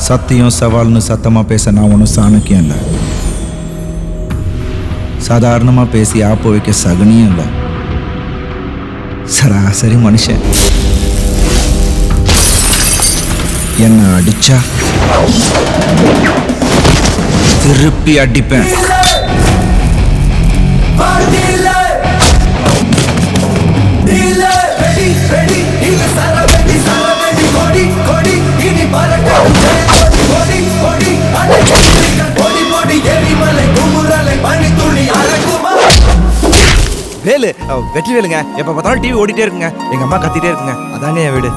சத்தியம் சவால்னு சத்தமா பேச நான் ஒன்றும் சாணக்கியம் இல்லை. சாதாரணமா பேசி ஆப்போ வைக்க சகுனியும் இல்லை. சராசரி மனுஷன். என்ன அடிச்சா திருப்பி அடிப்பேன். வேலு வெற்றி வேலுங்க. எப்ப பார்த்தாலும் டிவி ஓடிட்டே இருக்குங்க. எங்க அம்மா கத்திட்டே இருக்குங்க. அதாங்க என் வீடு.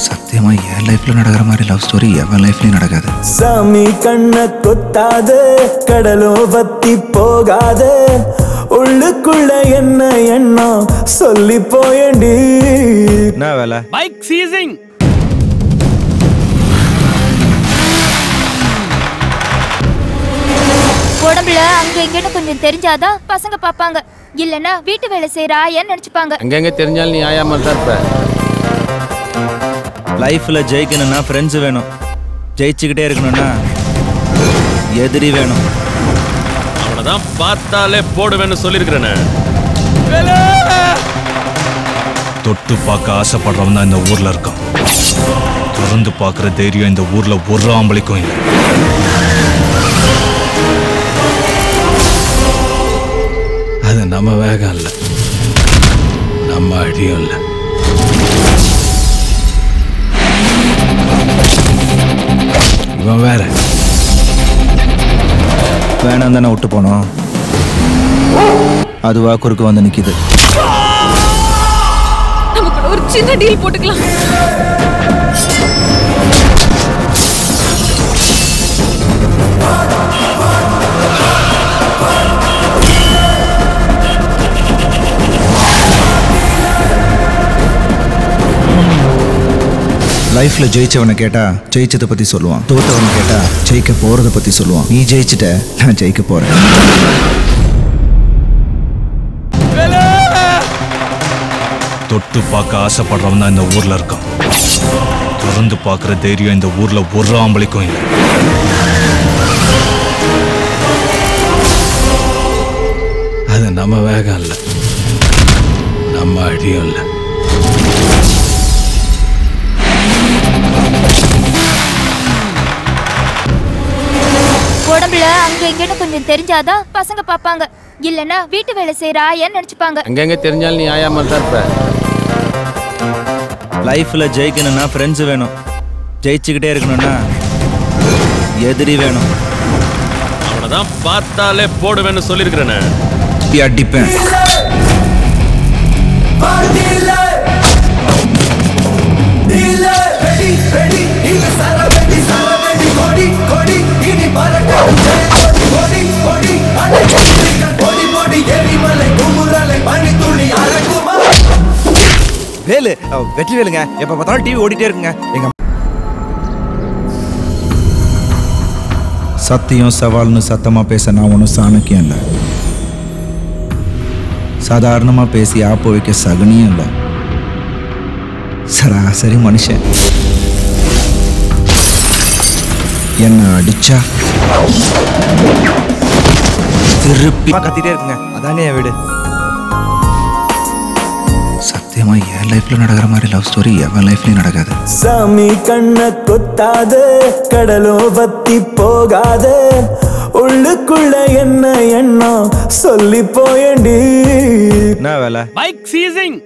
சத்தியமா என் லைஃப்ல நடக்கிற மாதிரி லவ் ஸ்டோரி எவன் லைஃப்லயும் நடக்காது. சாமி கண்ண கொத்தாது, கடலோ வத்தி போகாது, உள்ளுக்குள்ள என்ன எண்ணம் சொல்லி போயண்டி. என்ன வேலை? பைக் சீசிங். உடம்புல அங்க எங்கன்னு கொஞ்சம் தெரிஞ்சாதான் பசங்க பாப்பாங்க. இல்லன்னா வீட்டு வேலை செய்யற ஆயான்னு நினைச்சுப்பாங்க. அங்கங்க தெரிஞ்சாலும் நீ ஆயா மாதிரி தான் இருப்ப. லைஃப்ல ஜெயிக்கணும்னா ஃப்ரெண்ட்ஸ் வேணும். ஜெயிச்சுக்கிட்டே இருக்கணும்னா எதிரி வேணும். அவனதான் பார்த்தாலே போடுவேன்னு சொல்லியிருக்கிறேன்னு. தொட்டு பார்க்க ஆசைப்படுறவன் தான் இந்த ஊர்ல இருக்கான். திறந்து பார்க்குற தைரியம் இந்த ஊர்ல ஒரு ஆம்பளைக்கும் இல்லை. அது நம்ம வேகம் இல்லை, நம்ம அடியும் இல்லை. இவன் வேற. வேணாம் தானே விட்டு போனோம். அதுவா குறுக்கு வந்து நிக்குது. நமக்கு ஒரு சின்ன டீல் போட்டுக்கலாம். லைஃப்ல ஜெயிச்சவனை கேட்டா ஜெயிச்சதை பத்தி சொல்லுவான். தோத்தவனை கேட்டா ஜெயிக்க போறதை பத்தி சொல்லுவான். நீ ஜெயிச்சிட்ட, நான் ஜெயிக்க போறேன். தொட்டு பார்க்க ஆசைப்படுறவன் தான் இந்த ஊர்ல இருக்கான். திறந்து பார்க்குற தைரியம் இந்த ஊர்ல ஒரு ஆம்பளைக்கும் இல்லை. அது நம்ம வேகம் இல்லை, நம்ம அடியும் இல்லை. உடம்புல அங்க எங்கன்னு கொஞ்சம் தெரிஞ்சாதான் பசங்க பாப்பாங்க. இல்லன்னா வீட்டு வேலை செய்யற ஆயான்னு நினைச்சுப்பாங்க. அங்கங்க தெரிஞ்சாலும் நீ ஆயா மாதிரி தான் இருப்ப. லைஃப்ல ஜெயிக்கணும்னா ஃப்ரெண்ட்ஸ் வேணும். ஜெயிச்சுக்கிட்டே இருக்கணும்னா எதிரி வேணும். அவனதான் பார்த்தாலே போடுவேன்னு சொல்லியிருக்கிறேன்னு. அடிப்பேன். வேலு வெற்றி வேலுங்க. எப்ப பார்த்தாலும் டிவி ஓடிட்டே இருக்குங்க. எங்க சத்தியம் சவால்னு சத்தமா பேச நான் ஒன்றும் சாணக்கியம் இல்லை. சாதாரணமா பேசி ஆப்போ வைக்க சகுனியும் இல்லை. சராசரி மனுஷன். என்ன அடிச்சா திருப்பி கத்திட்டே இருக்குங்க. அதாங்க என் வீடு. சத்தியமா என் லைஃப்ல நடக்கிற மாதிரி லவ் ஸ்டோரி எவன் லைஃப்லயும் நடக்காது. சாமி கண்ண கொத்தாது, கடலோ வத்தி போகாது, உள்ளுக்குள்ள என்ன எண்ணம் சொல்லி போயண்டி. என்ன வேலை? பைக் சீசிங்.